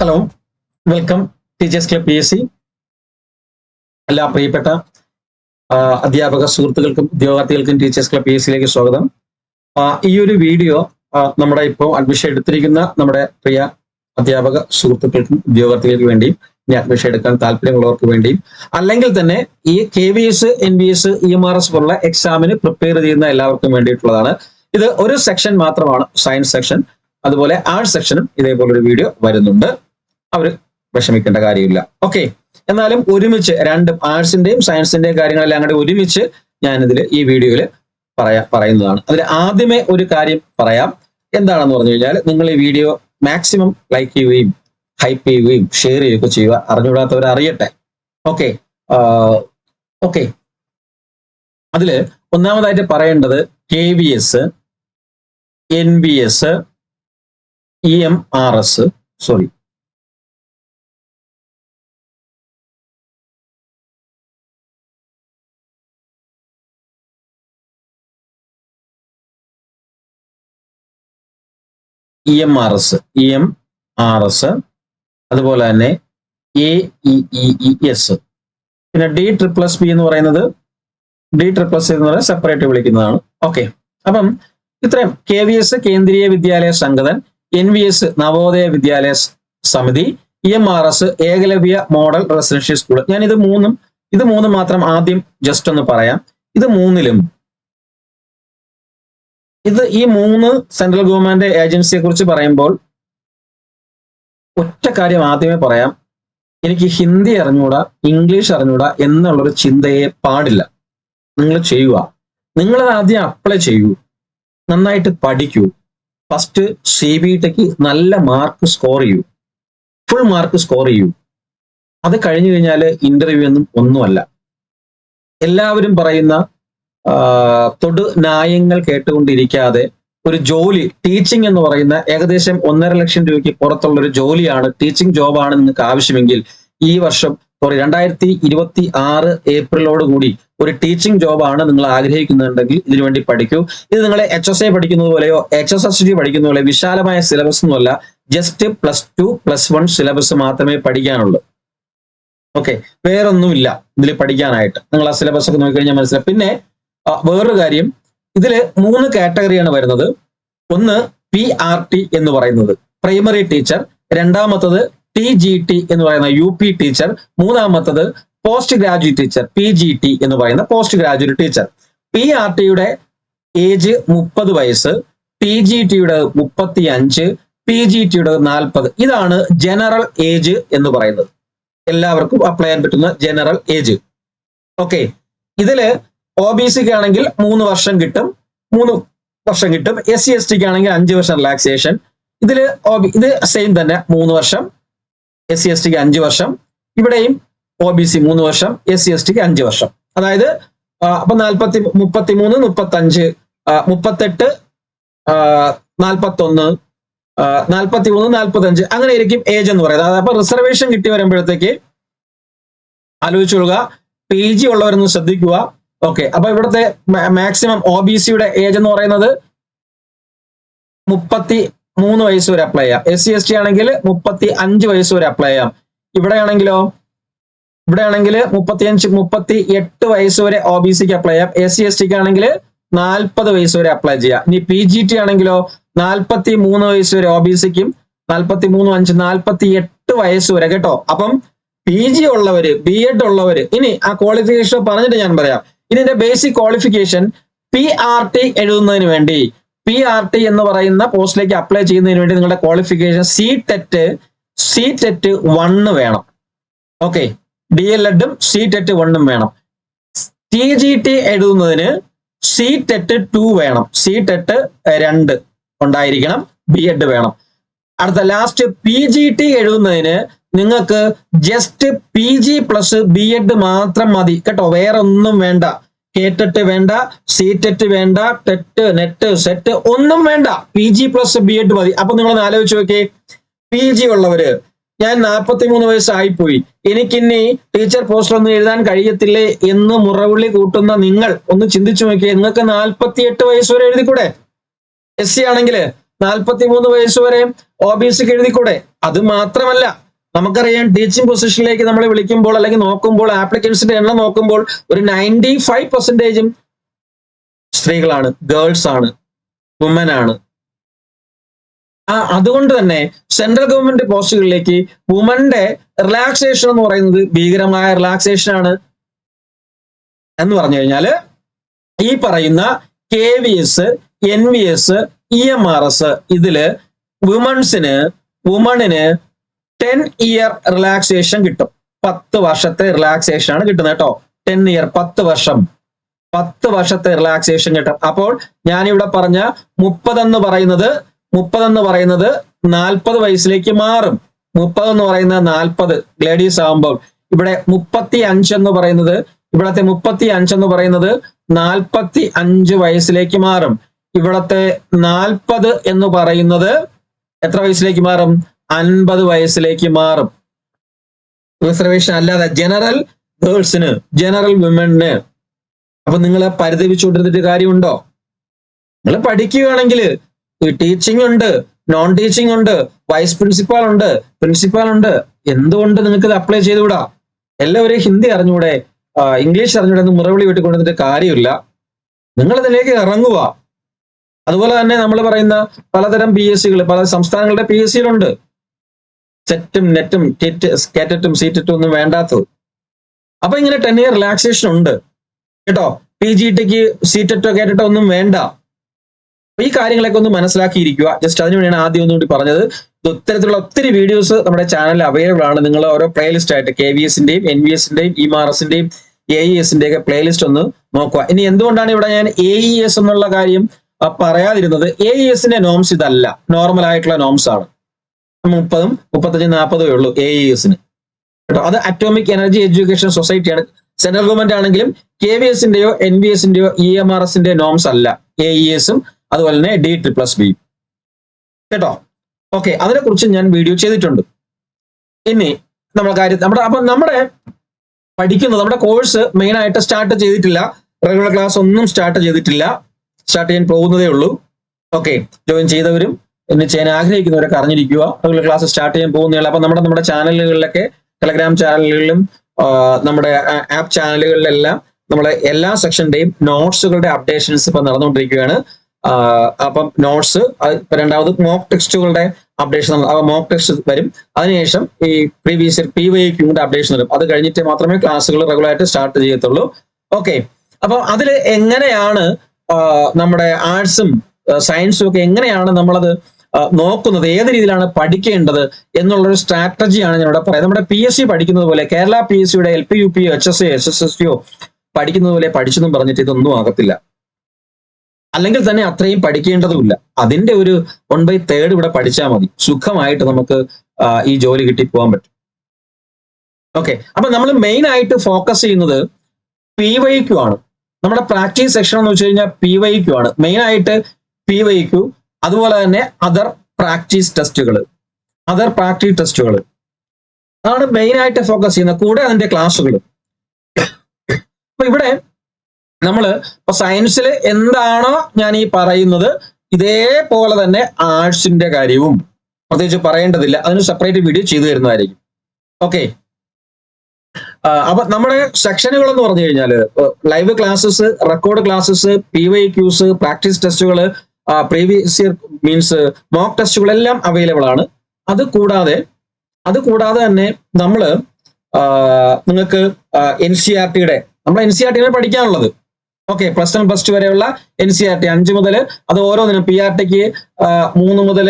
Hello, welcome teachers club PSC. എല്ലാ പ്രിയപ്പെട്ട അധ്യാപക സുഹൃത്തുക്കൾക്കും ഉദ്യോഗാർത്ഥികൾക്കും ടീച്ചേഴ്സ് ക്ലബ് PSCയിലേക്ക് സ്വാഗതം. ഈ ഒരു വീഡിയോ നമ്മുടെ ഇപ്പോൾ അഡ്മിഷൻ എടുത്തിരിക്കുന്ന നമ്മുടെ പ്രിയ അധ്യാപക സുഹൃത്തുക്കൾക്കും ഉദ്യോഗാർത്ഥികൾക്ക് വേണ്ടിയും ഇനി അഡ്മിഷൻ എടുക്കാൻ താല്പര്യമുള്ളവർക്ക് വേണ്ടിയും അല്ലെങ്കിൽ തന്നെ ഈ KVS, NVS, EMRS പോലുള്ള എക്സാമിന് പ്രിപ്പയർ ചെയ്യുന്ന എല്ലാവർക്കും വേണ്ടിയിട്ടുള്ളതാണ്. ഇത് ഒരു സെക്ഷൻ മാത്രമാണ്, സയൻസ് സെക്ഷൻ. അതുപോലെ ആർട്സ് സെക്ഷനും ഇതേപോലൊരു വീഡിയോ വരുന്നുണ്ട്. അവർ വിഷമിക്കേണ്ട കാര്യമില്ല. ഓക്കെ, എന്നാലും ഒരുമിച്ച് രണ്ടും ആർട്സിന്റെയും സയൻസിന്റെയും കാര്യങ്ങളെല്ലാം കൂടെ ഒരുമിച്ച് ഞാനിതിൽ ഈ വീഡിയോയിൽ പറയുന്നതാണ്. അതിൽ ആദ്യമേ ഒരു കാര്യം പറയാം. എന്താണെന്ന് പറഞ്ഞു കഴിഞ്ഞാൽ, നിങ്ങൾ ഈ വീഡിയോ മാക്സിമം ലൈക്ക് ചെയ്യുകയും ഹൈപ്പ് ചെയ്യുകയും ഷെയർ ചെയ്യുകയൊക്കെ ചെയ്യുക. അറിഞ്ഞുകൂടാത്തവർ അറിയട്ടെ. ഓക്കെ ഓക്കെ അതില് ഒന്നാമതായിട്ട് പറയേണ്ടത് KVS, NVS, EMRS, sorry EMRS, അതുപോലെ തന്നെ AEES, പിന്നെ DSSS എന്ന് പറയുന്നത് സെപ്പറേറ്റ് വിളിക്കുന്നതാണ്. ഓക്കെ, അപ്പം ഇത്രയും KVS കേന്ദ്രീയ വിദ്യാലയ Sangathan, NVS Navodaya Vidyalaya Samiti, EMRS Eklavya model residential school. ഞാൻ ഇത് മൂന്നും മാത്രം ആദ്യം ജസ്റ്റ് ഒന്ന് പറയാം. ഈ മൂന്ന് സെൻട്രൽ ഗവൺമെന്റ് ഏജൻസിയെ കുറിച്ച് പറയുമ്പോൾ ഒറ്റ കാര്യം ആദ്യമേ പറയാം. എനിക്ക് ഹിന്ദി അറിഞ്ഞൂടാ, ഇംഗ്ലീഷ് അറിഞ്ഞൂടാ എന്നുള്ളൊരു ചിന്തയെ പാടില്ല. നിങ്ങൾ ചെയ്യുക, നിങ്ങളത് ആദ്യം അപ്ലൈ ചെയ്യൂ, നന്നായിട്ട് പഠിക്കൂ. ഫസ്റ്റ് CBTക്ക് നല്ല മാർക്ക് സ്കോർ ചെയ്യൂ, ഫുൾ മാർക്ക് സ്കോർ ചെയ്യൂ. അത് കഴിഞ്ഞു കഴിഞ്ഞാൽ ഇന്റർവ്യൂ ഒന്നുമല്ല. എല്ലാവരും പറയുന്ന തൊടു ന്യായങ്ങൾ കേട്ടുകൊണ്ടിരിക്കാതെ ഒരു ജോലി, ടീച്ചിങ് എന്ന് പറയുന്ന ഏകദേശം 1.5 ലക്ഷം രൂപയ്ക്ക് പുറത്തുള്ള ഒരു ജോലിയാണ്, ടീച്ചിങ് ജോബാണ് നിങ്ങൾക്ക് ആവശ്യമെങ്കിൽ ഈ വർഷം 2026 ഏപ്രിലോടുകൂടി ഒരു ടീച്ചിങ് ജോബാണ് നിങ്ങൾ ആഗ്രഹിക്കുന്നുണ്ടെങ്കിൽ ഇതിനുവേണ്ടി പഠിക്കൂ. ഇത് നിങ്ങളെ HSA പഠിക്കുന്നത് പോലെയോ HSSD പഠിക്കുന്ന പോലെ വിശാലമായ സിലബസ് ഒന്നുമല്ല. ജസ്റ്റ് +2, +1 സിലബസ് മാത്രമേ പഠിക്കാനുള്ളൂ. ഓക്കെ, വേറൊന്നുമില്ല ഇതിൽ പഠിക്കാനായിട്ട്. നിങ്ങൾ ആ സിലബസ് ഒക്കെ നോക്കിക്കഴിഞ്ഞാൽ മനസ്സിലാവും. പിന്നെ വേറൊരു കാര്യം, ഇതിൽ 3 കാറ്റഗറിയാണ് വരുന്നത്. ഒന്ന് PRT എന്ന് പറയുന്നത് പ്രൈമറി ടീച്ചർ, രണ്ടാമത്തത് TGT എന്ന് പറയുന്ന UP ടീച്ചർ, മൂന്നാമത്തത് പോസ്റ്റ് ഗ്രാജുവേറ്റ് ടീച്ചർ PGT എന്ന് പറയുന്ന പോസ്റ്റ് ഗ്രാജുവേറ്റ് ടീച്ചർ. PRTയുടെ ഏജ് 30 വയസ്സ്, TGTയുടെ 35, PGTയുടെ 40. ഇതാണ് ജനറൽ ഏജ് എന്ന് പറയുന്നത്. എല്ലാവർക്കും അപ്ലൈ ചെയ്യാൻ പറ്റുന്ന ജനറൽ ഏജ്. ഓക്കെ, ഇതില് OBCക്ക് ആണെങ്കിൽ 3 വർഷം കിട്ടും. SC STക്ക് ആണെങ്കിൽ 5 വർഷം റിലാക്സേഷൻ. ഇത് സെയിം തന്നെ, 3 വർഷം. SC STക്ക് 5 വർഷം. ഇവിടെയും OBC 3 വർഷം, SC STക്ക് 5 വർഷം. അതായത് അപ്പൊ 33, 35, 38, 41, 43, 45 അങ്ങനെ ആയിരിക്കും ഏജ് എന്ന് പറയുന്നത്. അപ്പൊ റിസർവേഷൻ കിട്ടി വരുമ്പോഴത്തേക്ക് ആലോചിച്ചുകൊള്ളുക. PG ഉള്ളവരൊന്ന് ശ്രദ്ധിക്കുക. ഓക്കെ, അപ്പൊ ഇവിടുത്തെ മാക്സിമം OBCയുടെ ഏജ് എന്ന് പറയുന്നത് 33 വയസ്സ് വരെ അപ്ലൈ ചെയ്യാം. SC ST ആണെങ്കിൽ 35 വയസ്സ് വരെ അപ്ലൈ ചെയ്യാം. ഇവിടെയാണെങ്കിൽ 38 വയസ്സ് വരെ OBCക്ക് അപ്ലൈ ചെയ്യാം. SC STക്ക് ആണെങ്കിൽ 40 വയസ്സ് വരെ അപ്ലൈ ചെയ്യാം. ഇനി PGT ആണെങ്കിലോ 43 വയസ്സ് വരെ OBCക്കും, 43, 5, 48 വയസ്സ് വരെ കേട്ടോ. അപ്പം PG ഉള്ളവര്, B.Ed ഉള്ളവര്, ഇനി ആ ക്വാളിഫിക്കേഷൻ പറഞ്ഞിട്ട് ഞാൻ പറയാം. ഇതിന്റെ ബേസിക് ക്വാളിഫിക്കേഷൻ PRT എഴുതുന്നതിന് വേണ്ടി, PRT എന്ന് പറയുന്ന പോസ്റ്റിലേക്ക് അപ്ലൈ ചെയ്യുന്നതിന് വേണ്ടി നിങ്ങളുടെ ക്വാളിഫിക്കേഷൻ CTET 1 വേണം. ഓക്കെ, DLEDും CTET 1 വേണം. TGT എഴുതുന്നതിന് CTET 2 വേണം. CTET 2 ഉണ്ടായിരിക്കണം. B.Ed വേണം. അടുത്ത ലാസ്റ്റ് PGT എഴുതുന്നതിന് നിങ്ങൾക്ക് ജസ്റ്റ് PG + B.Ed മാത്രം മതി കേട്ടോ. വേറെ ഒന്നും വേണ്ട. KTET വേണ്ട, CTET വേണ്ട, ടെറ്റ്, നെറ്റ്, സെറ്റ് ഒന്നും വേണ്ട. PG + B.Ed മതി. അപ്പൊ നിങ്ങളൊന്ന് ആലോചിച്ച് നോക്കിയേ. PG ഉള്ളവര്, ഞാൻ 43 വയസ്സായിപ്പോയി, എനിക്കിനി ടീച്ചർ പോസ്റ്റ് ഒന്നും എഴുതാൻ കഴിയത്തില്ലേ എന്ന് മുറവിളി കൂട്ടുന്ന നിങ്ങൾ ഒന്ന് ചിന്തിച്ചു നോക്കിയേ. നിങ്ങൾക്ക് 48 വയസ്സ് വരെ എഴുതിക്കൂടെ? SC ആണെങ്കിൽ 43 വയസ്സ് വരെ OBCക്ക് എഴുതിക്കൂടെ? അത് മാത്രമല്ല, നമുക്കറിയാം ടീച്ചിങ് പൊസിഷനിലേക്ക് നമ്മൾ വിളിക്കുമ്പോൾ അല്ലെങ്കിൽ നോക്കുമ്പോൾ ആപ്ലിക്കൻസിന്റെ എണ്ണം നോക്കുമ്പോൾ ഒരു 95% സ്ത്രീകളാണ്, ഗേൾസ് ആണ്, വുമൻ ആണ്. അതുകൊണ്ട് തന്നെ സെൻട്രൽ ഗവൺമെന്റ് പോസ്റ്റുകളിലേക്ക് വുമന്റെ റിലാക്സേഷൻ എന്ന് പറയുന്നത് ഭീകരമായ റിലാക്സേഷൻ ആണ്. എന്ന് പറഞ്ഞു കഴിഞ്ഞാൽ ഈ പറയുന്ന KVS, NVS, EMRS ഇതില് വുമണിന് 10 ഇയർ റിലാക്സേഷൻ കിട്ടും. 10 വർഷത്തെ റിലാക്സേഷൻ ആണ് കിട്ടുന്നത് കേട്ടോ. 10 ഇയർ, 10 വർഷം, 10 വർഷത്തെ റിലാക്സേഷൻ കിട്ടും. അപ്പോൾ ഞാനിവിടെ പറഞ്ഞ 30 എന്ന് പറയുന്നത് 40 വയസ്സിലേക്ക് മാറും. 30 എന്ന് പറയുന്നത് 40 ലേഡീസ് ആകുമ്പോൾ ഇവിടെ 35 എന്ന് പറയുന്നത്, ഇവിടത്തെ 35 എന്ന് പറയുന്നത് 45 വയസ്സിലേക്ക് മാറും. ഇവിടത്തെ 40 എന്ന് പറയുന്നത് എത്ര വയസ്സിലേക്ക് മാറും? 50 വയസ്സിലേക്ക് മാറും. റിസർവേഷൻ അല്ലാതെ ജനറൽ ഗേൾസിന്, ജനറൽ വിമന്. അപ്പൊ നിങ്ങളെ പരിതപിച്ചുകൊണ്ടിരുന്നിട്ട് കാര്യമുണ്ടോ? നിങ്ങൾ പഠിക്കുകയാണെങ്കിൽ ടീച്ചിങ് ഉണ്ട്, നോൺ ടീച്ചിങ് ഉണ്ട്, വൈസ് പ്രിൻസിപ്പാൾ ഉണ്ട്, പ്രിൻസിപ്പാൾ ഉണ്ട്. എന്തുകൊണ്ട് നിങ്ങൾക്ക് ഇത് അപ്ലൈ ചെയ്തുകൂടാ? എല്ലാവരും ഹിന്ദി അറിഞ്ഞൂടെ, ഇംഗ്ലീഷ് അറിഞ്ഞൂടെ എന്ന് മുറവിളി വിട്ടുകൊണ്ടിരുന്നിട്ട് കാര്യമില്ല. നിങ്ങൾ ഇതിലേക്ക് ഇറങ്ങുക. അതുപോലെ തന്നെ നമ്മൾ പറയുന്ന പലതരം PSCകൾ, പല സംസ്ഥാനങ്ങളുടെ PSCയിലുണ്ട്. സെറ്റും നെറ്റും കേറ്ററ്റും സീറ്ററ്റും ഒന്നും വേണ്ടാത്തത്. അപ്പൊ ഇങ്ങനെ 10 ഇയർ റിലാക്സേഷൻ ഉണ്ട് കേട്ടോ. PGTക്ക് സീറ്ററ്റോ കേറ്ററ്റോ ഒന്നും വേണ്ട. ഈ കാര്യങ്ങളൊക്കെ ഒന്ന് മനസ്സിലാക്കിയിരിക്കുക. ജസ്റ്റ് അതിനു വേണ്ടിയാണ് ആദ്യം ഒന്നുകൂടി പറഞ്ഞത്. ഇത്തരത്തിലുള്ള ഒത്തിരി വീഡിയോസ് നമ്മുടെ ചാനലിൽ അവൈലബിൾ ആണ്. നിങ്ങൾ ഓരോ പ്ലേലിസ്റ്റ് ആയിട്ട് KVSന്റെയും NVSന്റെയും EMRSന്റെയും AESന്റെ ഒക്കെ പ്ലേലിസ്റ്റ് ഒന്ന് നോക്കുക. ഇനി എന്തുകൊണ്ടാണ് ഇവിടെ ഞാൻ AES എന്നുള്ള കാര്യം പറയാതിരുന്നത്? AESന്റെ നോംസ് ഇതല്ല, നോർമൽ ആയിട്ടുള്ള നോംസ് ആണ്. 30, 35, 40 ഉള്ളൂ AESന് കേട്ടോ. അത് അറ്റോമിക് എനർജി എഡ്യൂക്കേഷൻ സൊസൈറ്റിയാണ്. സെൻട്രൽ ഗവൺമെന്റ് ആണെങ്കിലും KVSന്റെയോ NVSന്റെയോ EMRSന്റെ നോംസ് അല്ല AESും അതുപോലെ തന്നെ D++B കേട്ടോ. ഓക്കെ, അതിനെക്കുറിച്ച് ഞാൻ വീഡിയോ ചെയ്തിട്ടുണ്ട്. ഇനി നമ്മുടെ പഠിക്കുന്നത്, നമ്മുടെ കോഴ്സ് മെയിൻ ആയിട്ട് സ്റ്റാർട്ട് ചെയ്തിട്ടില്ല. റെഗുലർ ക്ലാസ് ഒന്നും സ്റ്റാർട്ട് ചെയ്തിട്ടില്ല. സ്റ്റാർട്ട് ചെയ്യാൻ പോകുന്നതേ ഉള്ളൂ. ഓക്കെ, ജോയിൻ ചെയ്തവരും എന്നെ ചെയ്യാൻ ആഗ്രഹിക്കുന്നവരൊക്കെ അറിഞ്ഞിരിക്കുക. റെഗുലർ ക്ലാസ് സ്റ്റാർട്ട് ചെയ്യാൻ പോകുന്നതല്ല. അപ്പൊ നമ്മുടെ ചാനലുകളിലൊക്കെ, ടെലഗ്രാം ചാനലുകളിലും നമ്മുടെ ആപ്പ് ചാനലുകളിലെല്ലാം നമ്മളെ എല്ലാ സെക്ഷന്റെയും നോട്ട്സുകളുടെ അപ്ഡേഷൻസ് ഇപ്പൊ നടന്നുകൊണ്ടിരിക്കുകയാണ്. അപ്പം നോട്ട്സ്, രണ്ടാമത് മോക്ക് ടെക്സ്റ്റുകളുടെ അപ്ഡേഷൻ, മോക്ക് ടെക്സ്റ്റ് വരും. അതിനുശേഷം ഈ പ്രീവിയസ് ഇയർ PYQന്റെ അപ്ഡേഷൻ വരും. അത് കഴിഞ്ഞിട്ട് മാത്രമേ ക്ലാസ്സുകൾ റെഗുലർ ആയിട്ട് സ്റ്റാർട്ട് ചെയ്യത്തുള്ളൂ. ഓക്കെ, അപ്പൊ അതിൽ എങ്ങനെയാണ് നമ്മുടെ ആർട്സും സയൻസും ഒക്കെ എങ്ങനെയാണ് നമ്മളത് നോക്കുന്നത്, ഏത് രീതിയിലാണ് പഠിക്കേണ്ടത് എന്നുള്ളൊരു സ്ട്രാറ്റജിയാണ് ഞാൻ ഇവിടെ പറയുന്നത്. നമ്മുടെ PSC പഠിക്കുന്നത് പോലെ, Kerala PSCയുടെ LP, UP, HSA, SSSTO പഠിക്കുന്നത് പോലെ പഠിച്ചെന്നും പറഞ്ഞിട്ട് ഇതൊന്നും ആകത്തില്ല. അല്ലെങ്കിൽ തന്നെ അത്രയും പഠിക്കേണ്ടതുമില്ല. അതിന്റെ ഒരു 1/3 ഇവിടെ പഠിച്ചാൽ മതി. സുഖമായിട്ട് നമുക്ക് ഈ ജോലി കിട്ടി പോകാൻ പറ്റും. ഓക്കെ, അപ്പൊ നമ്മൾ മെയിൻ ആയിട്ട് ഫോക്കസ് ചെയ്യുന്നത് PYQ ആണ്. നമ്മുടെ പ്രാക്ടീസ് സെക്ഷൻ എന്ന് വെച്ച് കഴിഞ്ഞാൽ PYQ ആണ് മെയിൻ ആയിട്ട്. PYQ, അതുപോലെ തന്നെ അതർ പ്രാക്ടീസ് ടെസ്റ്റുകൾ അതാണ് മെയിൻ ആയിട്ട് ഫോക്കസ് ചെയ്യുന്നത്, കൂടെ അതിന്റെ ക്ലാസ്സുകൾ. അപ്പൊ ഇവിടെ നമ്മൾ ഇപ്പൊ സയൻസിൽ എന്താണോ ഞാൻ ഈ പറയുന്നത്, ഇതേപോലെ തന്നെ ആർട്സിന്റെ കാര്യവും പ്രത്യേകിച്ച് പറയേണ്ടതില്ല. അതിന് സെപ്പറേറ്റ് വീഡിയോ ചെയ്തു തരുന്നതായിരിക്കും. ഓക്കെ, അപ്പൊ നമ്മുടെ സെക്ഷനുകൾ എന്ന് പറഞ്ഞു കഴിഞ്ഞാൽ live classes, record classes, PYQs, practice ടെസ്റ്റുകൾ, പ്രീവിയസ് ഇയർ മീൻസ് മോക്ക് ടെസ്റ്റുകൾ എല്ലാം അവൈലബിൾ ആണ്. അത് കൂടാതെ തന്നെ നമ്മള് നിങ്ങൾക്ക് NCERTയുടെ, നമ്മുടെ NCERT പഠിക്കാനുള്ളത്. ഓക്കെ, +1, +2 വരെയുള്ള NCERT 5 മുതൽ, അത് ഓരോന്നിനും PRTക്ക് 3 മുതൽ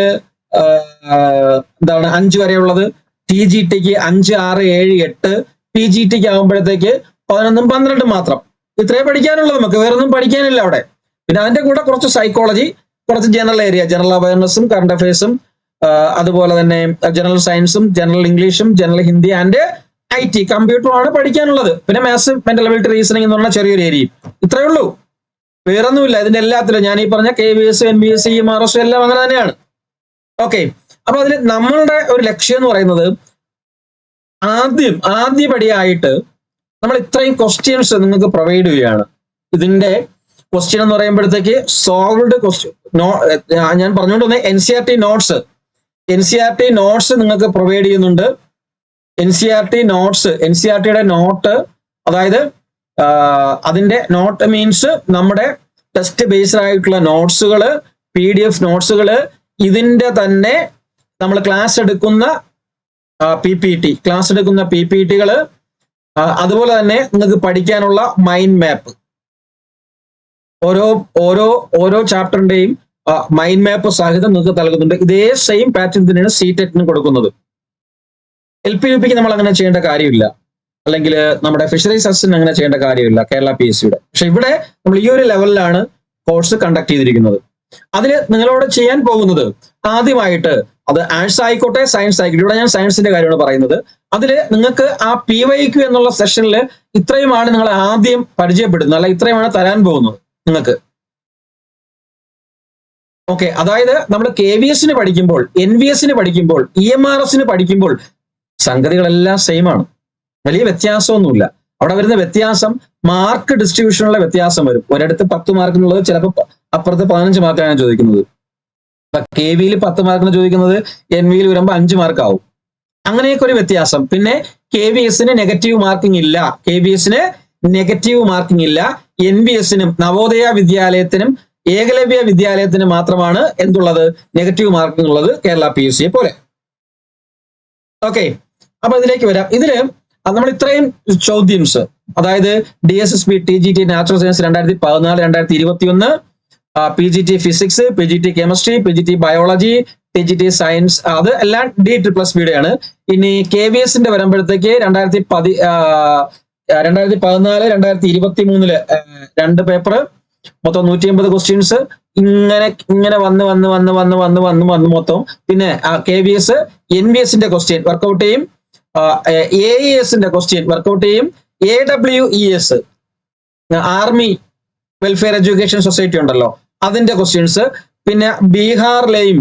5 വരെയുള്ളത്, TGTക്ക് 5, 6, 7, 8, PGTക്ക് ആകുമ്പോഴത്തേക്ക് 11, 12 മാത്രം. ഇത്രേ പഠിക്കാനുള്ളൂ, നമുക്ക് വേറൊന്നും പഠിക്കാനില്ല അവിടെ. പിന്നെ അതിന്റെ കൂടെ കുറച്ച് സൈക്കോളജി, കുറച്ച് ജനറൽ ഏരിയ, ജനറൽ അവയർനെസ്സും കറണ്ട് അഫയേഴ്സും, അതുപോലെ തന്നെ ജനറൽ സയൻസും, ജനറൽ ഇംഗ്ലീഷും, ജനറൽ ഹിന്ദി ആൻഡ് IT, കമ്പ്യൂട്ടറുമാണ് പഠിക്കാനുള്ളത്. പിന്നെ മാത്സ്, മെന്റൽ അബിലിറ്റി, റീസണിംഗ് എന്ന് പറഞ്ഞ ചെറിയൊരു ഏരിയ. ഇത്രയേ ഉള്ളൂ, വേറൊന്നുമില്ല. ഇതിന്റെ എല്ലാത്തിലും ഞാൻ ഈ പറഞ്ഞ KVS, NVS, EMRS എല്ലാം അങ്ങനെ തന്നെയാണ്. ഓക്കെ, അപ്പൊ അതിൽ നമ്മളുടെ ഒരു ലക്ഷ്യം എന്ന് പറയുന്നത് ആദ്യപടിയായിട്ട് നമ്മൾ ഇത്രയും ക്വസ്റ്റ്യൻസ് നിങ്ങൾക്ക് പ്രൊവൈഡ് ചെയ്യുകയാണ്. ഇതിന്റെ ക്വസ്റ്റ്യൻ എന്ന് പറയുമ്പോഴത്തേക്ക് സോൾവ്ഡ് ക്വസ്റ്റ്യൻ ഞാൻ പറഞ്ഞുകൊണ്ട് വന്ന NCERT നോട്ട്സ് നിങ്ങൾക്ക് പ്രൊവൈഡ് ചെയ്യുന്നുണ്ട്. NCERTയുടെ നോട്ട്, അതായത് അതിന്റെ നോട്ട് മീൻസ് നമ്മുടെ ടെസ്റ്റ് ബേസ്ഡ് ആയിട്ടുള്ള നോട്ട്സുകള്, PDF നോട്ട്സുകള്, ഇതിന്റെ തന്നെ നമ്മൾ ക്ലാസ് എടുക്കുന്ന PPTകള്, അതുപോലെ തന്നെ നിങ്ങൾക്ക് പഠിക്കാനുള്ള മൈൻഡ് മാപ്പ്, ഓരോ ചാപ്റ്ററിന്റെയും മൈൻഡ് മാപ്പ് സഹിതം നിങ്ങൾക്ക് നൽകുന്നുണ്ട്. ഇതേ സെയിം പാറ്റേൺ തന്നെയാണ് CTET കൊടുക്കുന്നത്. LP UPക്ക് നമ്മൾ അങ്ങനെ ചെയ്യേണ്ട കാര്യമില്ല, അല്ലെങ്കിൽ നമ്മുടെ ഫിഷറീസ് അസിസ്റ്റന്റ് അങ്ങനെ ചെയ്യേണ്ട കാര്യമില്ല കേരള PSCയുടെ. പക്ഷെ ഇവിടെ നമ്മൾ ഈ ഒരു ലെവലിലാണ് കോഴ്സ് കണ്ടക്ട് ചെയ്തിരിക്കുന്നത്. അതിൽ നിങ്ങളോട് ചെയ്യാൻ പോകുന്നത് ആദ്യമായിട്ട്, അത് ആർട്സ് ആയിക്കോട്ടെ സയൻസ് ആയിക്കോട്ടെ, ഇവിടെ ഞാൻ സയൻസിന്റെ കാര്യമാണ് പറയുന്നത്. അതിൽ നിങ്ങൾക്ക് ആ PYQ എന്നുള്ള സെഷനിൽ ഇത്രയുമാണ് നിങ്ങൾ ആദ്യം പരിചയപ്പെടുന്നത്, അല്ല ഇത്രയുമാണ് തരാൻ പോകുന്നത് നിങ്ങൾക്ക്. ഓക്കെ, അതായത് നമ്മൾ KVSന് പഠിക്കുമ്പോൾ, NVSന് പഠിക്കുമ്പോൾ, EMRSന് പഠിക്കുമ്പോൾ സംഗതികളെല്ലാം സെയിം ആണ്, വലിയ വ്യത്യാസമൊന്നുമില്ല. അവിടെ വരുന്ന വ്യത്യാസം മാർക്ക് ഡിസ്ട്രിബ്യൂഷനുള്ള വ്യത്യാസം വരും. ഒരിടത്ത് 10 മാർക്ക് എന്നുള്ളത് ചിലപ്പോൾ അപ്പുറത്ത് 15 മാർക്കാണ് ചോദിക്കുന്നത്. KVയിൽ 10 മാർക്കിന് ചോദിക്കുന്നത് NVയിൽ വരുമ്പോൾ 5 മാർക്ക് ആവും. അങ്ങനെയൊക്കെ ഒരു വ്യത്യാസം. പിന്നെ KVSന് നെഗറ്റീവ് മാർക്കിംഗ് ഇല്ല. NVSനും നവോദയ വിദ്യാലയത്തിനും ഏകലവ്യ വിദ്യാലയത്തിനും മാത്രമാണ് എന്തുള്ളത്, നെഗറ്റീവ് മാർക്കിംഗ് ഉള്ളത്, കേരള PSCയെ പോലെ. ഓക്കെ, അപ്പൊ ഇതിലേക്ക് വരാം. ഇതില് നമ്മൾ ഇത്രയും ചോദ്യംസ്, അതായത് DSSB TGT natural science 2014-2021, PGT physics, PGT chemistry, PGT biology, TGT science, അത് എല്ലാം D++B ആണ്. ഇനി KVSന്റെ വരുമ്പോഴത്തേക്ക് 2014-2023 2 പേപ്പർ, മൊത്തം 180 ക്വസ്റ്റ്യൻസ്, ഇങ്ങനെ വന്ന് മൊത്തം. പിന്നെ KVS NVSന്റെ ക്വസ്റ്റ്യൻ വർക്കൗട്ട് ചെയ്യും, AESന്റെ ക്വസ്റ്റ്യൻ വർക്കൗട്ട് ചെയ്യും, AWES army welfare education society ഉണ്ടല്ലോ, അതിന്റെ ക്വസ്റ്റ്യൻസ്. പിന്നെ ബീഹാറിലെയും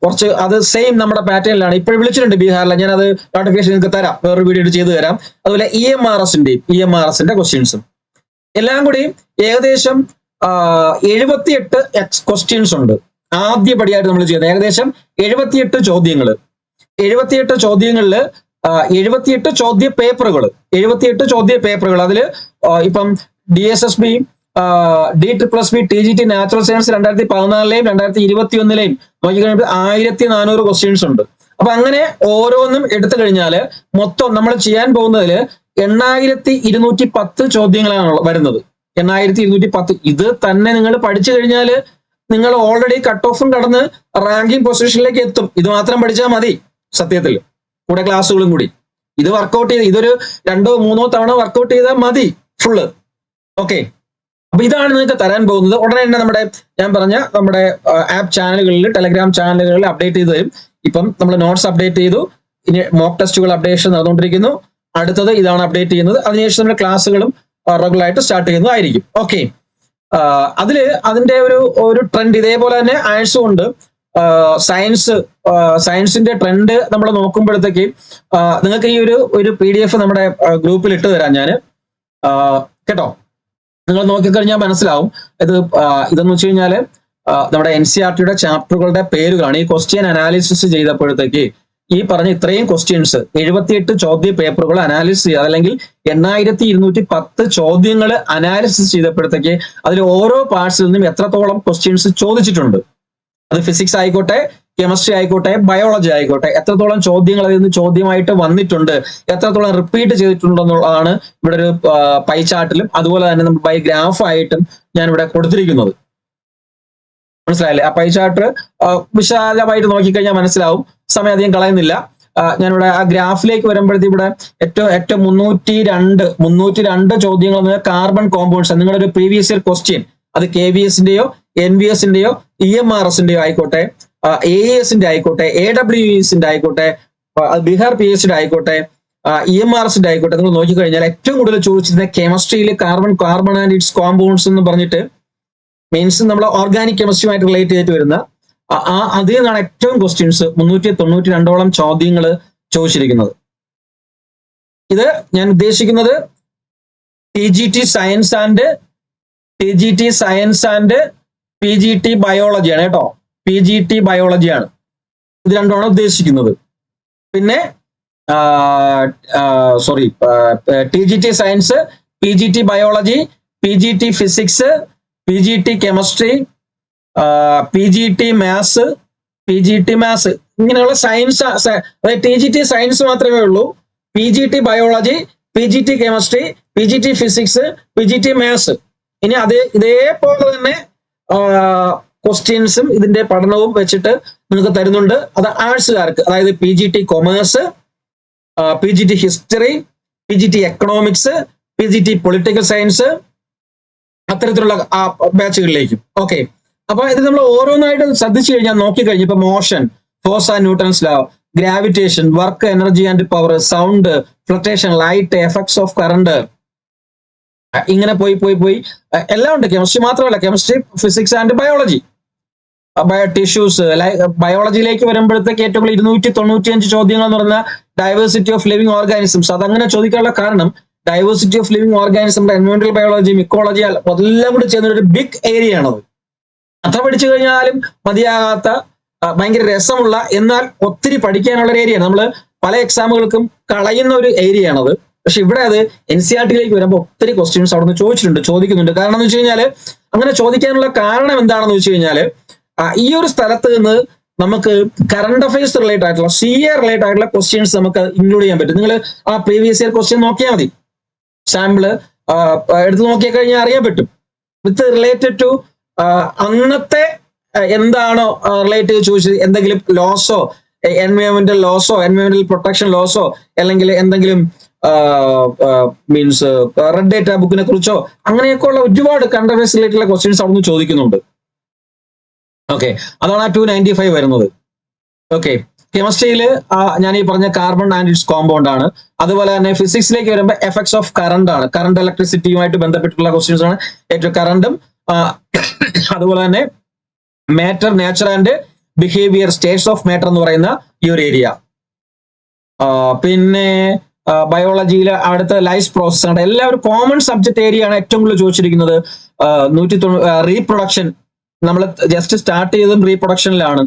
കുറച്ച്, അത് സെയിം നമ്മുടെ പാറ്റേണിലാണ്. ഇപ്പോഴും വിളിച്ചിട്ടുണ്ട് ബീഹാറിലെ, ഞാൻ അത് നോട്ടിഫിക്കേഷൻ നിങ്ങൾക്ക് തരാം, വേറൊരു വീഡിയോ ചെയ്തു തരാം. അതുപോലെ EMRSന്റെ ക്വസ്റ്റ്യൻസും എല്ലാം കൂടി ഏകദേശം 78 ക്വസ്റ്റ്യൻസ് ഉണ്ട്. ആദ്യപടിയായിട്ട് നമ്മൾ ചെയ്യുന്നത് ഏകദേശം 78 ചോദ്യങ്ങൾ. 78 ചോദ്യങ്ങളിൽ 78 ചോദ്യ പേപ്പറുകൾ. അതിൽ ഇപ്പം DSSB D++B TGT natural science 2014-ലെയും 2021-ലെയും നോക്കിക്കഴിഞ്ഞാൽ 1400 ക്വസ്റ്റ്യൻസ് ഉണ്ട്. അപ്പൊ അങ്ങനെ ഓരോന്നും എടുത്തു കഴിഞ്ഞാൽ മൊത്തം നമ്മൾ ചെയ്യാൻ പോകുന്നതിൽ 8210 ചോദ്യങ്ങളാണ് വരുന്നത്. 8210. ഇത് തന്നെ നിങ്ങൾ പഠിച്ചു കഴിഞ്ഞാൽ നിങ്ങൾ ഓൾറെഡി കട്ട് ഓഫും കടന്ന് റാങ്കിങ് പൊസിഷനിലേക്ക് എത്തും. ഇത് മാത്രം പഠിച്ചാൽ മതി സത്യത്തിൽ, കൂടെ ക്ലാസ്സുകളും കൂടി. ഇത് വർക്കൗട്ട് ചെയ്ത്, ഇതൊരു 2-3 തവണ വർക്കൗട്ട് ചെയ്താൽ മതി ഫുള്ള്. ഓക്കെ, അപ്പൊ ഇതാണ് നിങ്ങൾക്ക് തരാൻ പോകുന്നത്. ഉടനെ തന്നെ ഞാൻ പറഞ്ഞ നമ്മുടെ ആപ്പ് ചാനലുകളിൽ, ടെലഗ്രാം ചാനലുകളിൽ അപ്ഡേറ്റ് ചെയ്ത് തരും. ഇപ്പം നമ്മൾ നോട്ട്സ് അപ്ഡേറ്റ് ചെയ്തു, ഇനി മോക്ക് ടെസ്റ്റുകൾ അപ്ഡേഷൻ നടന്നുകൊണ്ടിരിക്കുന്നു. അടുത്തത് ഇതാണ് അപ്ഡേറ്റ് ചെയ്യുന്നത്. അതിനുശേഷം നമ്മുടെ ക്ലാസ്സുകളും റെഗുലർ ആയിട്ട് സ്റ്റാർട്ട് ചെയ്യുന്നതായിരിക്കും. ഓക്കെ, അതിന്റെ ഒരു ട്രെൻഡ് ഇതേപോലെ തന്നെ ആഴ്സും ഉണ്ട്. സയൻസിന്റെ ട്രെൻഡ് നമ്മൾ നോക്കുമ്പോഴത്തേക്ക് നിങ്ങൾക്ക് ഈ ഒരു PDF നമ്മുടെ ഗ്രൂപ്പിൽ ഇട്ട് തരാം ഞാൻ, കേട്ടോ. നിങ്ങൾ നോക്കിക്കഴിഞ്ഞാൽ മനസ്സിലാവും. ഇതെന്ന് വെച്ച് കഴിഞ്ഞാല് നമ്മുടെ NCERTയുടെ ചാപ്റ്ററുകളുടെ പേരുകളാണ്. ഈ ക്വസ്റ്റ്യൻ അനാലിസിസ് ചെയ്തപ്പോഴത്തേക്ക് ഈ പറഞ്ഞ ഇത്രയും ക്വസ്റ്റ്യൻസ് 78 ചോദ്യ പേപ്പറുകൾ അനാലിസിസ് ചെയ്ത്, അല്ലെങ്കിൽ 8210 ചോദ്യങ്ങൾ അനാലിസിസ് ചെയ്തപ്പോഴത്തേക്ക് അതിൽ ഓരോ പാർട്സിൽ നിന്നും എത്രത്തോളം ക്വസ്റ്റ്യൻസ് ചോദിച്ചിട്ടുണ്ട്, അത് ഫിസിക്സ് ആയിക്കോട്ടെ, കെമിസ്ട്രി ആയിക്കോട്ടെ, ബയോളജി ആയിക്കോട്ടെ, എത്രത്തോളം ചോദ്യങ്ങൾ അതിൽ നിന്ന് ചോദ്യമായിട്ട് വന്നിട്ടുണ്ട്, എത്രത്തോളം റിപ്പീറ്റ് ചെയ്തിട്ടുണ്ടെന്നുള്ളതാണ് ഇവിടെ ഒരു പൈ ചാർട്ടിലും അതുപോലെ തന്നെ നമ്മൾ ബൈ ഗ്രാഫ് ആയിട്ടും ഞാൻ ഇവിടെ കൊടുത്തിരിക്കുന്നത്. മനസ്സിലായില്ലേ? ആ പൈ ചാർട്ട് വിശാലമായിട്ട് നോക്കിക്കഴിഞ്ഞാൽ മനസ്സിലാവും. സമയം അധികം കളയുന്നില്ല. ഞാനിവിടെ ആ ഗ്രാഫിലേക്ക് വരുമ്പോഴത്തേക്ക് ഇവിടെ ഏറ്റവും 302 ചോദ്യങ്ങൾ കാർബൺ കോമ്പൗണ്ട്സ്. നിങ്ങളുടെ ഒരു പ്രീവിയസ് ഇയർ ക്വസ്റ്റ്യൻ, അത് KVSന്റെയോ NVSന്റെയോ EMRSന്റെയോ ആയിക്കോട്ടെ, AESന്റെ ആയിക്കോട്ടെ, AWESന്റെ ആയിക്കോട്ടെ, ബീഹാർ PSCയുടെ ആയിക്കോട്ടെ, EMRSന്റെ ആയിക്കോട്ടെ, നിങ്ങൾ നോക്കിക്കഴിഞ്ഞാൽ ഏറ്റവും കൂടുതൽ ചോദിച്ചിരുന്ന കെമിസ്ട്രിയിൽ കാർബൺ ആൻഡ് ഇറ്റ്സ് കോമ്പൗണ്ട്സ് എന്ന് പറഞ്ഞിട്ട്, മീൻസ് നമ്മൾ ഓർഗാനിക് കെമിസ്ട്രിയുമായിട്ട് റിലേറ്റ് ചെയ്തിട്ട് വരുന്ന അതിൽ നിന്നാണ് ഏറ്റവും ക്വസ്റ്റ്യൻസ് 392 ചോദ്യങ്ങൾ ചോദിച്ചിരിക്കുന്നത്. ഇത് ഞാൻ ഉദ്ദേശിക്കുന്നത് TGT science and TGT science and PGT ബയോളജിയാണ് കേട്ടോ. PGT ബയോളജിയാണ്, ഇത് രണ്ടുമാണ് ഉദ്ദേശിക്കുന്നത്. പിന്നെ TGT science, PGT biology, PGT physics, PGT chemistry, PGT maths, PGT maths, ഇങ്ങനെയുള്ള സയൻസ്. അതായത് TGT സയൻസ് മാത്രമേ ഉള്ളൂ. PGT biology, PGT chemistry, PGT physics, PGT maths. ഇനി ഇതേപോലെ തന്നെ ക്വസ്റ്റ്യൻസും ഇതിന്റെ പഠനവും വെച്ചിട്ട് നിങ്ങൾക്ക് തരുന്നുണ്ട്. അത് ആർട്സുകാർക്ക്, അതായത് PGT commerce, PGT history, PGT economics, PGT political science, അത്തരത്തിലുള്ള ബാച്ചുകളിലേക്കും. ഓക്കെ, അപ്പൊ ഇത് നമ്മൾ ഓരോന്നായിട്ട് ശ്രദ്ധിച്ചു കഴിഞ്ഞാൽ നോക്കിക്കഴിഞ്ഞു. ഇപ്പൊ motion, force and Newton's law, gravitation, work, energy and power, sound, fluctuation, light, effects of current, ഇങ്ങനെ പോയി എല്ലാം ഉണ്ട്. കെമിസ്ട്രി മാത്രമല്ല, chemistry, physics and biology, tissues. ബയോളജിയിലേക്ക് വരുമ്പോഴത്തേക്ക് ഏറ്റവും കൂടുതൽ 295 ചോദ്യങ്ങൾ എന്ന് പറഞ്ഞാൽ ഡൈവേഴ്സിറ്റി ഓഫ് ലിവിംഗ് ഓർഗാനിസംസ്. അതങ്ങനെ ചോദിക്കാനുള്ള കാരണം ഡൈവേഴ്സിറ്റി ഓഫ് ലിവിംഗ് ഓർഗാനിസം, എൻവയോൺമെന്റൽ ബയോളജി, മിക്കോളജി, എല്ലാം കൂടി ചെയ്യുന്ന ഒരു ബിഗ് ഏരിയ ആണത്. അത്ര പഠിച്ചു കഴിഞ്ഞാലും മതിയാകാത്ത, ഭയങ്കര രസമുള്ള, എന്നാൽ ഒത്തിരി പഠിക്കാനുള്ള ഒരു ഏരിയ. നമ്മൾ പല എക്സാമുകൾക്കും കളയുന്ന ഒരു ഏരിയ ആണത്. പക്ഷെ ഇവിടെ അത് NCERT-യിലേക്ക് വരുമ്പോൾ ഒത്തിരി ക്വസ്റ്റ്യൻസ് അവിടെ നിന്ന് ചോദിക്കുന്നുണ്ട്. കാരണം എന്ന് വെച്ച് കഴിഞ്ഞാൽ, അങ്ങനെ ചോദിക്കാനുള്ള കാരണം എന്താണെന്ന് വെച്ച് കഴിഞ്ഞാൽ, ഈ ഒരു സ്ഥലത്ത് നിന്ന് നമുക്ക് കറണ്ട് അഫയേഴ്സ് റിലേറ്റഡ് ആയിട്ടുള്ള, CA റിലേറ്റഡ് ആയിട്ടുള്ള ക്വസ്റ്റ്യൻസ് നമുക്ക് ഇൻക്ലൂഡ് ചെയ്യാൻ പറ്റും. നിങ്ങൾ ആ പ്രീവിയസ് ഇയർ ക്വസ്റ്റ്യൻ നോക്കിയാൽ മതി, സാമ്പിള് എടുത്ത് നോക്കിയാൽ കഴിഞ്ഞാൽ അറിയാൻ പറ്റും. വിത്ത് റിലേറ്റഡ് ടു അന്നത്തെ എന്താണോ റിലേറ്റീവ് ചോദിച്ചത്, എന്തെങ്കിലും ലോസോ, എൻവയോൺമെന്റൽ ലോസോ, എൻവയോൺമെന്റൽ പ്രൊട്ടക്ഷൻ ലോസോ, അല്ലെങ്കിൽ എന്തെങ്കിലും മീൻസ് റെഡ് ഡേറ്റ ബുക്കിനെ കുറിച്ചോ, അങ്ങനെയൊക്കെ ഉള്ള ഒരുപാട് കറണ്ട് അഫയേഴ്സ് റിലേറ്റഡ് ക്വസ്റ്റ്യൻസ് അവിടെ നിന്ന് ചോദിക്കുന്നുണ്ട്. ഓക്കെ, അതാണ് ആ 295 വരുന്നത്. ഓക്കെ, കെമിസ്ട്രിയിൽ ഞാൻ ഈ പറഞ്ഞ കാർബൺ ആൻഡ് ഇറ്റ്സ് കോമ്പൗണ്ട് ആണ്. അതുപോലെ തന്നെ ഫിസിക്സിലേക്ക് വരുമ്പോൾ എഫക്ട്സ് ഓഫ് കറണ്ട് ആണ്. കറണ്ട് ഇലക്ട്രിസിറ്റിയുമായിട്ട് ബന്ധപ്പെട്ടുള്ള ക്വസ്റ്റ്യൻസ് ആണ് ഏറ്റവും. കറണ്ടും അതുപോലെ തന്നെ matter, nature and behaviour, States of matter എന്ന് പറയുന്ന ഈ ഒരു ഏരിയ. പിന്നെ ബയോളജിയിലെ അടുത്ത ലൈഫ് പ്രോസസ് ആണ്. എല്ലാവരും കോമൺ സബ്ജക്ട് ഏരിയ ആണ് ഏറ്റവും കൂടുതൽ ചോദിച്ചിരിക്കുന്നത്. 190 റീപ്രൊഡക്ഷൻ, നമ്മൾ ജസ്റ്റ് സ്റ്റാർട്ട് ചെയ്തതും റീപ്രൊഡക്ഷനിലാണ്.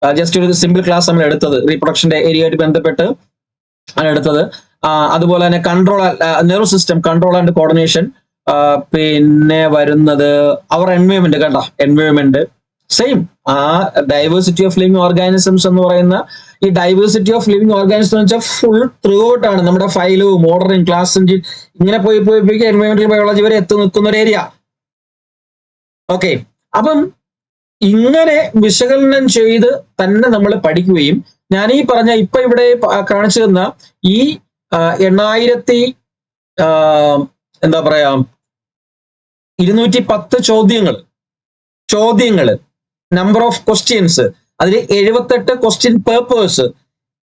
ജസ്റ്റ് ഒരു സിമ്പിൾ ക്ലാസ് നമ്മൾ എടുത്തത് റീപ്രൊഡക്ഷന്റെ ഏരിയയായിട്ട് ബന്ധപ്പെട്ട് ആണ് എടുത്തത്. അതുപോലെ തന്നെ control, nerve system, control and coordination. പിന്നെ വരുന്നത് അവർ എൻവയോൺമെന്റ്, കണ്ട എൻവയോൺമെന്റ് സെയിം. ആ ഡൈവേഴ്സിറ്റി ഓഫ് ലിവിംഗ് ഓർഗാനിസംസ് എന്ന് പറയുന്ന ഈ ഡൈവേഴ്സിറ്റി ഓഫ് ലിവിംഗ് ഓർഗാനിസം എന്ന് വെച്ചാൽ ഫുൾ ത്രൂ ഔട്ട് ആണ്. നമ്മുടെ ഫൈലോ, മോഡറിംഗ്, ക്ലാസ് എഞ്ചിൻ, ഇങ്ങനെ പോയി എൻവയോൺമെന്റൽ ബയോളജി വരെ നിൽക്കുന്ന ഒരു ഏരിയ. ഓക്കെ, അപ്പം ഇങ്ങനെ വിശകലനം ചെയ്ത് തന്നെ നമ്മൾ പഠിക്കുകയും, ഞാൻ ഈ പറഞ്ഞ ഇപ്പൊ ഇവിടെ കാണിച്ചു തന്ന ഈ 8,000 എന്താ പറയാ 210 ചോദ്യങ്ങള്, നമ്പർ ഓഫ് ക്വസ്റ്റ്യൻസ്, അതിൽ 78 ക്വസ്റ്റ്യൻ പേപ്പേഴ്സ്,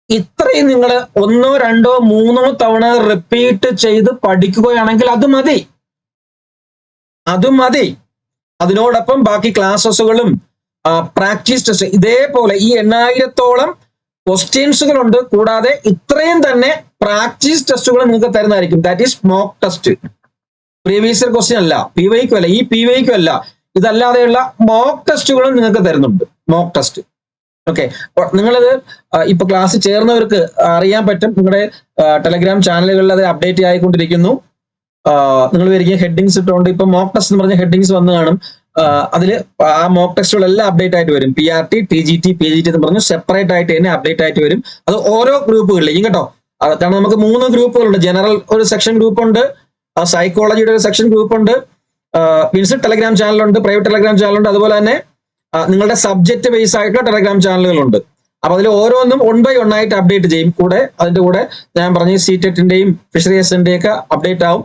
ഇത്രയും നിങ്ങൾ 1, 2, 3 തവണ റിപ്പീറ്റ് ചെയ്ത് പഠിക്കുകയാണെങ്കിൽ അത് മതി. അതിനോടൊപ്പം ബാക്കി ക്ലാസ്സുകളും പ്രാക്ടീസ് ടെസ്റ്റ്, ഇതേപോലെ ഈ 8,000-ഓളം ക്വസ്റ്റ്യൻസുകളുണ്ട്. കൂടാതെ ഇത്രയും തന്നെ പ്രാക്ടീസ് ടെസ്റ്റുകൾ നിങ്ങൾക്ക് തരുന്നതായിരിക്കും. That is mock test. Previous year question അല്ല, PYQ അല്ല, ഈ PYQ അല്ല, ഇതല്ലാതെയുള്ള മോക്ക് ടെസ്റ്റുകളും നിങ്ങൾക്ക് തരുന്നുണ്ട്. Mock test. ഓക്കെ, നിങ്ങളത് ഇപ്പൊ ക്ലാസ് ചേർന്നവർക്ക് അറിയാൻ പറ്റും. നിങ്ങളുടെ ടെലഗ്രാം ചാനലുകളിൽ അത് അപ്ഡേറ്റ് ആയിക്കൊണ്ടിരിക്കുന്നു. നിങ്ങൾ വരികയും ഹെഡിങ്സ് ഇട്ടുകൊണ്ട് ഇപ്പൊ മോക്ക് ടെസ്റ്റ് എന്ന് പറഞ്ഞ ഹെഡിങ്സ് വന്ന് കാണും. അതില് ആ മോക്ക് ടെസ്റ്റുകളെല്ലാം അപ്ഡേറ്റ് ആയിട്ട് വരും. PRT, TGT, PGT എന്ന് പറഞ്ഞു സെപ്പറേറ്റ് ആയിട്ട് തന്നെ അപ്ഡേറ്റ് ആയിട്ട് വരും. അത് ഓരോ ഗ്രൂപ്പുകളിലേക്കും കേട്ടോ. കാരണം നമുക്ക് 3 ഗ്രൂപ്പുകളുണ്ട്. ജനറൽ ഒരു സെക്ഷൻ ഗ്രൂപ്പ് ഉണ്ട്, സൈക്കോളജിയുടെ ഒരു സെക്ഷൻ ഗ്രൂപ്പ് ഉണ്ട്, മീൻസ് ടെലഗ്രാം ചാനലുണ്ട്, പ്രൈവറ്റ് ടെലഗ്രാം ചാനലുണ്ട്. അതുപോലെ തന്നെ നിങ്ങളുടെ സബ്ജക്ട് ബേസ് ആയിട്ടുള്ള ടെലഗ്രാം ചാനലുകളുണ്ട്. അപ്പൊ അതിൽ ഓരോന്നും 1 by 1 ആയിട്ട് അപ്ഡേറ്റ് ചെയ്യും. അതിന്റെ കൂടെ ഞാൻ പറഞ്ഞ CTET-ന്റെയും ഫിഷറീസിന്റെയും ഒക്കെ അപ്ഡേറ്റ് ആവും,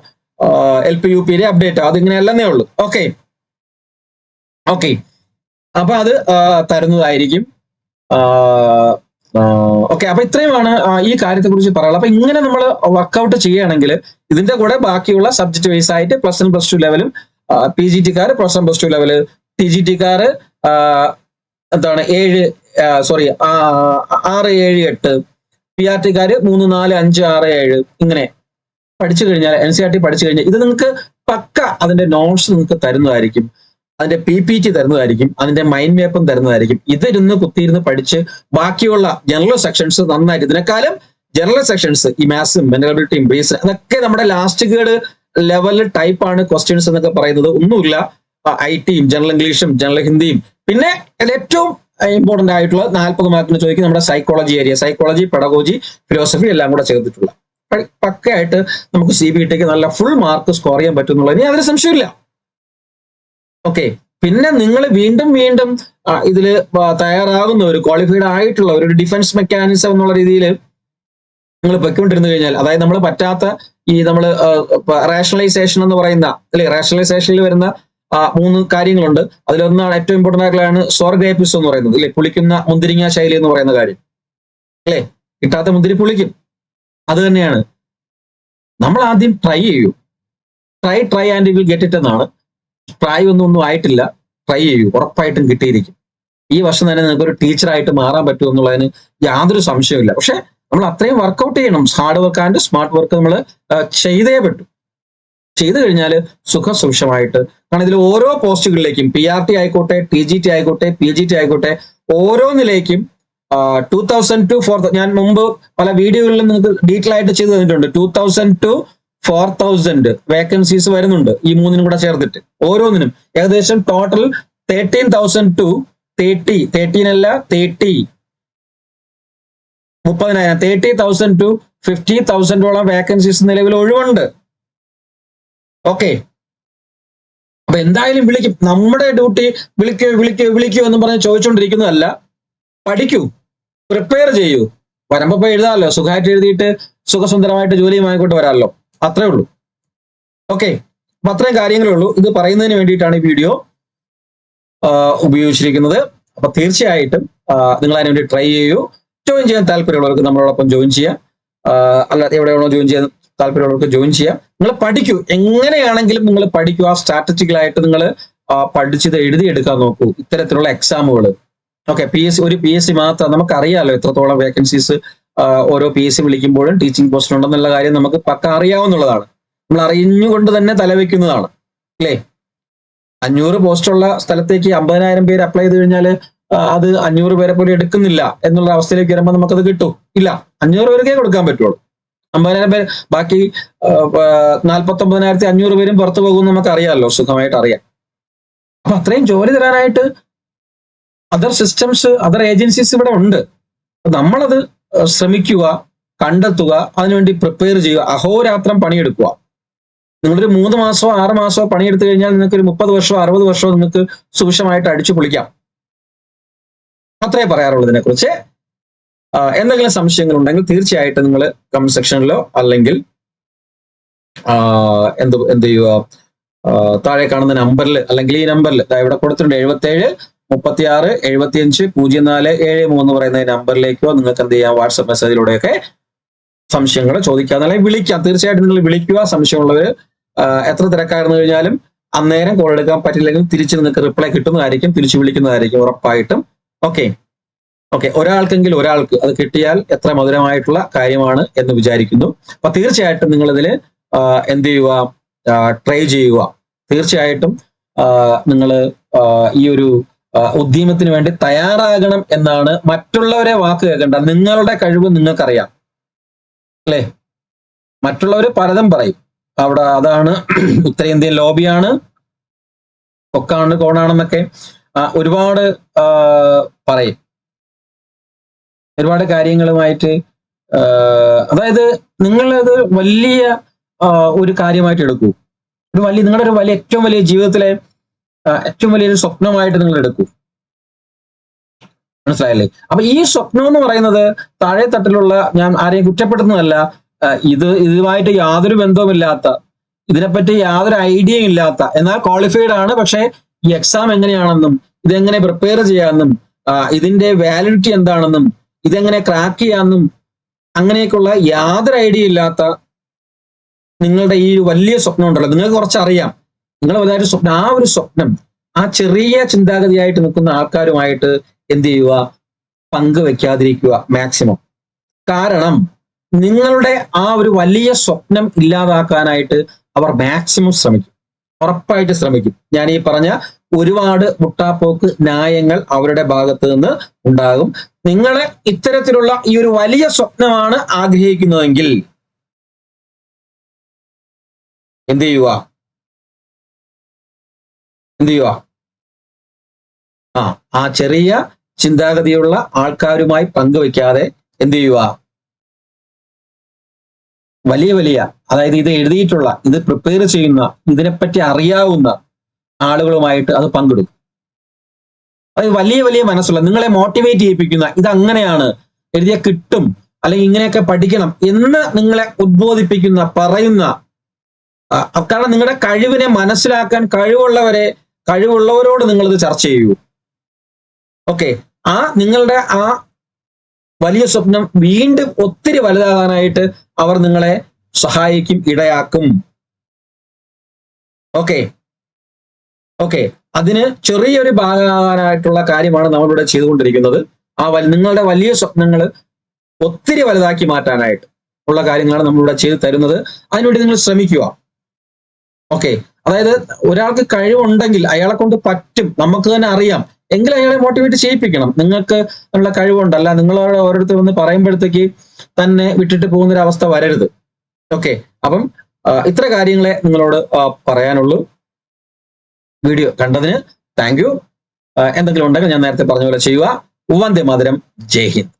LP UP-യുടെ അപ്ഡേറ്റ് ആവും. അതിങ്ങനെ അല്ലെന്നേ ഉള്ളൂ. ഓക്കെ, അപ്പൊ അത് തരുന്നതായിരിക്കും. ഓക്കെ, അപ്പൊ ഇത്രയുമാണ് ഈ കാര്യത്തെ കുറിച്ച് പറയാനുള്ളത്. അപ്പൊ ഇങ്ങനെ നമ്മൾ വർക്ക്ഔട്ട് ചെയ്യുകയാണെങ്കിൽ ഇതിന്റെ കൂടെ ബാക്കിയുള്ള സബ്ജക്ട് വൈസ് ആയിട്ട് +1, +2 ലെവലും, PGT-ക്കാര് +1, +2 ലെവല്, TGT-ക്കാര് എന്താണ് 6, 7, 8, PRT-ക്കാര് 3, 4, 5, 6, 7 ഇങ്ങനെ പഠിച്ചു കഴിഞ്ഞാൽ, NCERT പഠിച്ചു കഴിഞ്ഞാൽ ഇത് നിങ്ങൾക്ക് പക്ക അതിന്റെ നോട്ട്സ് നിങ്ങൾക്ക് തരുന്നതായിരിക്കും, അതിന്റെ PPT തരുന്നതായിരിക്കും, അതിന്റെ മൈൻഡ് മാപ്പും തരുന്നതായിരിക്കും. ഇതിരുന്ന് കുത്തിയിരുന്ന് പഠിച്ച് ബാക്കിയുള്ള ജനറൽ സെക്ഷൻസ് നന്നായിട്ട്, ഇതിനേക്കാളും ജനറൽ സെക്ഷൻസ് ഈ മാത്സും മെന്റബിലിറ്റിയും ബേസ് അതൊക്കെ നമ്മുടെ ലാസ്റ്റ് ഗ്രേഡ് ലെവൽ ടൈപ്പാണ് ക്വസ്റ്റ്യൻസ് എന്നൊക്കെ പറയുന്നത്. ഒന്നുമില്ല, IT-യും ജനറൽ ഇംഗ്ലീഷും ജനറൽ ഹിന്ദിയും, പിന്നെ ഏറ്റവും ഇമ്പോർട്ടന്റ് ആയിട്ടുള്ള 40 മാർക്കിന് ചോദിക്കും നമ്മുടെ psychology area, psychology, pedagogy, philosophy എല്ലാം കൂടെ ചേർത്തിട്ടുള്ള പക്കയായിട്ട് നമുക്ക് CBTക്ക് നല്ല ഫുൾ മാർക്ക് സ്കോർ ചെയ്യാൻ പറ്റുന്നുള്ളതിന് യാതൊരു സംശയമില്ല. ഓക്കെ, പിന്നെ നിങ്ങൾ വീണ്ടും വീണ്ടും ഇതില് തയ്യാറാകുന്നവർ, ക്വാളിഫൈഡ് ആയിട്ടുള്ള ഒരു ഡിഫൻസ് മെക്കാനിസം എന്നുള്ള രീതിയിൽ നിങ്ങൾ പൊയ്ക്കൊണ്ടിരുന്നു കഴിഞ്ഞാൽ, അതായത് നമ്മൾ പറ്റാത്ത ഈ നമ്മൾ റാഷണലൈസേഷൻ എന്ന് പറയുന്ന അല്ലെ, റാഷണലൈസേഷനിൽ വരുന്ന 3 കാര്യങ്ങളുണ്ട്. അതിലൊന്നാണ് ഏറ്റവും ഇമ്പോർട്ടന്റ് ആയിട്ടുള്ളതാണ് സോർഗ്രേപ്പിസ് എന്ന് പറയുന്നത് അല്ലെ, പുളിക്കുന്ന മുന്തിരിങ്ങ ശൈലി എന്ന് പറയുന്ന കാര്യം അല്ലെ, കിട്ടാത്ത മുന്തിരി പുളിക്കും. അത് തന്നെയാണ് നമ്മൾ ആദ്യം ട്രൈ ചെയ്യൂ, try and will get it എന്നാണ്. ട്രൈ ഒന്നും ആയിട്ടില്ല, ട്രൈ ചെയ്യൂ, ഉറപ്പായിട്ടും കിട്ടിയിരിക്കും. ഈ വർഷം തന്നെ നിങ്ങൾക്ക് ഒരു ടീച്ചറായിട്ട് മാറാൻ പറ്റും എന്നുള്ളതിന് യാതൊരു സംശയമില്ല. പക്ഷെ നമ്മൾ അത്രയും വർക്കൗട്ട് ചെയ്യണം. Hard work and smart work നമ്മൾ ചെയ്തേ പറ്റും. ചെയ്തു കഴിഞ്ഞാൽ സുഖസുഭിക്ഷമായിട്ട്, കാരണം ഇതിൽ ഓരോ പോസ്റ്റുകളിലേക്കും PRT ആയിക്കോട്ടെ, TGT ആയിക്കോട്ടെ, PGT ആയിക്കോട്ടെ, ഓരോന്നിലേക്കും 2000 to 4000, ഞാൻ മുമ്പ് പല വീഡിയോകളിലും നിങ്ങൾക്ക് ഡീറ്റെയിൽ ആയിട്ട് ചെയ്തു തന്നിട്ടുണ്ട്. 2000 to 4000 വേക്കൻസീസ് വരുന്നുണ്ട് ഈ 3നും കൂടെ ചേർത്തിട്ട്. ഓരോന്നിനും ഏകദേശം ടോട്ടൽ 13,000 to 30,000 to 50,000 വേക്കൻസീസ് നിലവിൽ ഒഴിവുണ്ട്. ഓക്കെ, അപ്പൊ എന്തായാലും വിളിക്കും. നമ്മുടെ ഡ്യൂട്ടി വിളിക്കൂ എന്ന് പറഞ്ഞ് ചോദിച്ചുകൊണ്ടിരിക്കുന്നതല്ല. പഠിക്കൂ, പ്രിപ്പയർ ചെയ്യൂ, വരുമ്പോ പോയി എഴുതാമല്ലോ, സുഖമായിട്ട് എഴുതിയിട്ട് സുഖസുന്ദരമായിട്ട് ജോലിയും ആയിക്കോട്ട് വരാമല്ലോ, അത്രേ ഉള്ളൂ. ഓക്കെ, അപ്പൊ അത്രയും കാര്യങ്ങളേ ഉള്ളൂ. ഇത് പറയുന്നതിന് വേണ്ടിയിട്ടാണ് ഈ വീഡിയോ ഉപയോഗിച്ചിരിക്കുന്നത്. അപ്പൊ തീർച്ചയായിട്ടും നിങ്ങൾ അതിനു വേണ്ടി ട്രൈ ചെയ്യൂ. ജോയിൻ ചെയ്യാൻ താല്പര്യമുള്ളവർക്ക് നമ്മളോടൊപ്പം ജോയിൻ ചെയ്യാം, അല്ലാതെ എവിടെയാണോ ജോയിൻ ചെയ്യാൻ താല്പര്യമുള്ളവർക്ക് ജോയിൻ ചെയ്യാം. നിങ്ങൾ പഠിക്കൂ, എങ്ങനെയാണെങ്കിലും നിങ്ങൾ പഠിക്കൂ. ആ സ്ട്രാറ്റജിക്കലായിട്ട് നിങ്ങൾ പഠിച്ചത് എഴുതിയെടുക്കാൻ നോക്കൂ ഇത്തരത്തിലുള്ള എക്സാമുകൾ. ഓക്കെ, ഒരു PSC മാത്രം നമുക്കറിയാമല്ലോ എത്രത്തോളം വേക്കൻസീസ് ഓരോ PSC വിളിക്കുമ്പോഴും ടീച്ചിങ് പോസ്റ്റ് ഉണ്ടെന്നുള്ള കാര്യം നമുക്ക് പക്ക അറിയാവുന്നതാണ്. നമ്മൾ അറിഞ്ഞുകൊണ്ട് തന്നെ തലവെക്കുന്നതാണ് അല്ലേ. 500 പോസ്റ്റുള്ള സ്ഥലത്തേക്ക് 50,000 പേര് അപ്ലൈ ചെയ്ത് കഴിഞ്ഞാൽ അത് 500 പേരെ പോലും എടുക്കുന്നില്ല എന്നുള്ള അവസ്ഥയിലേക്ക് വരുമ്പോൾ നമുക്കത് കിട്ടും ഇല്ല. 500 പേർക്കേ കൊടുക്കാൻ പറ്റുള്ളൂ. 50,000 പേര്, ബാക്കി 49,500 പേരും പുറത്തു പോകുമെന്ന് നമുക്ക് അറിയാമല്ലോ, സുഖമായിട്ട് അറിയാം. അപ്പൊ അത്രയും ജോലി തരാനായിട്ട് അതർ സിസ്റ്റംസ്, അതർ ഏജൻസീസ് ഇവിടെ ഉണ്ട്. നമ്മളത് ശ്രമിക്കുക, കണ്ടെത്തുക, അതിനുവേണ്ടി പ്രിപ്പയർ ചെയ്യുക, അഹോരാത്രം പണിയെടുക്കുക. നിങ്ങളൊരു 3 മാസമോ 6 മാസമോ പണിയെടുത്തു കഴിഞ്ഞാൽ നിങ്ങൾക്ക് ഒരു 30 വർഷമോ 60 വർഷമോ നിങ്ങൾക്ക് സുഭിക്ഷമായിട്ട് അടിച്ചു പൊളിക്കാം. അത്രേ പറയാറുള്ളൂ ഇതിനെക്കുറിച്ച്. എന്തെങ്കിലും സംശയങ്ങൾ ഉണ്ടെങ്കിൽ തീർച്ചയായിട്ടും നിങ്ങൾ കമന്റ് സെക്ഷനിലോ അല്ലെങ്കിൽ എന്ത് ചെയ്യുക, താഴെ കാണുന്ന നമ്പറിൽ അല്ലെങ്കിൽ ഈ നമ്പറിൽ ഇവിടെ കൊടുത്തിട്ടുണ്ട് 77 36 75 04 73 പറയുന്ന നമ്പറിലേക്കോ നിങ്ങൾക്ക് എന്ത് ചെയ്യാം, വാട്സപ്പ് മെസ്സേജിലൂടെയൊക്കെ സംശയങ്ങൾ ചോദിക്കാം, അല്ലെങ്കിൽ വിളിക്കാം. തീർച്ചയായിട്ടും നിങ്ങൾ വിളിക്കുക. സംശയമുള്ളവർ എത്ര തിരക്കായിരുന്നു കഴിഞ്ഞാലും അന്നേരം കോൾ എടുക്കാൻ പറ്റില്ലെങ്കിൽ തിരിച്ച് നിങ്ങൾക്ക് റിപ്ലൈ കിട്ടുന്നതായിരിക്കും, തിരിച്ചു വിളിക്കുന്നതായിരിക്കും ഉറപ്പായിട്ടും. ഓക്കെ, ഒരാൾക്കെങ്കിലും ഒരാൾക്ക് അത് കിട്ടിയാൽ എത്ര മധുരമായിട്ടുള്ള കാര്യമാണ് എന്ന് വിചാരിക്കുന്നു. അപ്പൊ തീർച്ചയായിട്ടും നിങ്ങളിതിൽ എന്ത് ചെയ്യുക, ട്രൈ ചെയ്യുക. തീർച്ചയായിട്ടും നിങ്ങൾ ഈ ഒരു ഉദ്യമത്തിന് വേണ്ടി തയ്യാറാകണം എന്നാണ്. മറ്റുള്ളവരെ വാക്ക് കേൾക്കണ്ട, നിങ്ങളുടെ കഴിവ് നിങ്ങൾക്കറിയാം അല്ലേ. മറ്റുള്ളവർ പലതും പറയും അവിടെ, അതാണ് ഉത്തരേന്ത്യൻ ലോബിയാണ്, കൊക്കാണ്, കോണാണെന്നൊക്കെ ഒരുപാട് പറയും. ഒരുപാട് കാര്യങ്ങളുമായിട്ട്, അതായത് നിങ്ങളത് വലിയ ഒരു കാര്യമായിട്ട് എടുക്കൂ. നിങ്ങളുടെ ഒരു ഏറ്റവും വലിയ ജീവിതത്തിലെ ഏറ്റവും വലിയൊരു സ്വപ്നമായിട്ട് നിങ്ങൾ എടുക്കൂ. മനസ്സിലായല്ലേ? അപ്പൊ ഈ സ്വപ്നം എന്ന് പറയുന്നത് താഴെ തട്ടിലുള്ള, ഞാൻ ആരെയും കുറ്റപ്പെടുത്തുന്നതല്ല, ഇതുമായിട്ട് യാതൊരു ബന്ധവുമില്ലാത്ത, ഇതിനെപ്പറ്റി യാതൊരു ഐഡിയയും ഇല്ലാത്ത, എന്നാൽ ക്വാളിഫൈഡ് ആണ്, പക്ഷെ ഈ എക്സാം എങ്ങനെയാണെന്നും ഇതെങ്ങനെ പ്രിപ്പയർ ചെയ്യാമെന്നും ഇതിന്റെ വാലിഡിറ്റി എന്താണെന്നും ഇതെങ്ങനെ ക്രാക്ക് ചെയ്യാമെന്നും അങ്ങനെയൊക്കെയുള്ള യാതൊരു ഐഡിയ ഇല്ലാത്ത നിങ്ങളുടെ ഈ വലിയ സ്വപ്നം ഉണ്ടല്ലോ, നിങ്ങൾക്ക് കുറച്ചറിയാം, നിങ്ങൾ വലുതായിട്ട് സ്വപ്നം, ആ ഒരു സ്വപ്നം, ആ ചെറിയ ചിന്താഗതിയായിട്ട് നിൽക്കുന്ന ആൾക്കാരുമായിട്ട് എന്ത് ചെയ്യുക, പങ്കുവെക്കാതിരിക്കുക മാക്സിമം. കാരണം നിങ്ങളുടെ ആ ഒരു വലിയ സ്വപ്നം ഇല്ലാതാക്കാനായിട്ട് അവർ മാക്സിമം ശ്രമിക്കും. ഉറപ്പായിട്ട് ശ്രമിക്കും. ഞാൻ ഈ പറഞ്ഞ ഒരുപാട് മുട്ടാപ്പോക്ക് ന്യായങ്ങൾ അവരുടെ ഭാഗത്ത് നിന്ന് ഉണ്ടാകും. നിങ്ങളെ ഇത്തരത്തിലുള്ള ഈ ഒരു വലിയ സ്വപ്നമാണ് ആഗ്രഹിക്കുന്നതെങ്കിൽ എന്ത് ചെയ്യുക? ആ ചെറിയ ചിന്താഗതിയുള്ള ആൾക്കാരുമായി പങ്കുവെക്കാതെ എന്ത് ചെയ്യുക? വലിയ അതായത് ഇത് എഴുതിയിട്ടുള്ള, ഇത് പ്രിപ്പയർ ചെയ്യുന്ന, ഇതിനെപ്പറ്റി അറിയാവുന്ന ആളുകളുമായിട്ട് അത് പങ്കിടും. അതായത് വലിയ മനസ്സുള്ള, നിങ്ങളെ മോട്ടിവേറ്റ് ചെയ്യിപ്പിക്കുന്ന, ഇത് അങ്ങനെയാണ്, എഴുതിയ കിട്ടും, അല്ലെങ്കിൽ ഇങ്ങനെയൊക്കെ പഠിക്കണം എന്ന് നിങ്ങളെ ഉദ്ബോധിപ്പിക്കുന്ന, പറയുന്ന, കാരണം നിങ്ങളുടെ കഴിവിനെ മനസ്സിലാക്കാൻ കഴിവുള്ളവരോട് നിങ്ങളിത് ചർച്ച ചെയ്യൂ. ഓക്കെ, നിങ്ങളുടെ ആ വലിയ സ്വപ്നം വീണ്ടും ഒത്തിരി വലുതാകാനായിട്ട് അവർ നിങ്ങളെ സഹായിക്കും, ഇടയാക്കും. ഓക്കെ, അതിന് ചെറിയൊരു ഭാഗമാകാനായിട്ടുള്ള കാര്യമാണ് നമ്മളിവിടെ ചെയ്തുകൊണ്ടിരിക്കുന്നത്. നിങ്ങളുടെ വലിയ സ്വപ്നങ്ങൾ ഒത്തിരി വലുതാക്കി മാറ്റാനായിട്ട് ഉള്ള കാര്യങ്ങളാണ് നമ്മളിവിടെ ചെയ്തു തരുന്നത്. അതിനുവേണ്ടി നിങ്ങൾ ശ്രമിക്കുക. ഓക്കെ, അതായത് ഒരാൾക്ക് കഴിവുണ്ടെങ്കിൽ അയാളെ കൊണ്ട് പറ്റും, നമുക്ക് തന്നെ അറിയാം, എങ്കിൽ അയാളെ മോട്ടിവേറ്റ് ചെയ്യിപ്പിക്കണം. നിങ്ങൾക്ക് ഉള്ള കഴിവുണ്ടല്ല, നിങ്ങളോട് ഓരോരുത്തർ വന്ന് പറയുമ്പോഴത്തേക്ക് തന്നെ വിട്ടിട്ട് പോകുന്നൊരവസ്ഥ വരരുത്. ഓക്കെ, അപ്പം ഇത്ര കാര്യങ്ങളെ നിങ്ങളോട് പറയാനുള്ളൂ. വീഡിയോ കണ്ടതിന് താങ്ക് യു. എന്തെങ്കിലും ഉണ്ടെങ്കിൽ ഞാൻ നേരത്തെ പറഞ്ഞ പോലെ ചെയ്യുക. വന്ദേ മാതരം. ജയ് ഹിന്ദ്.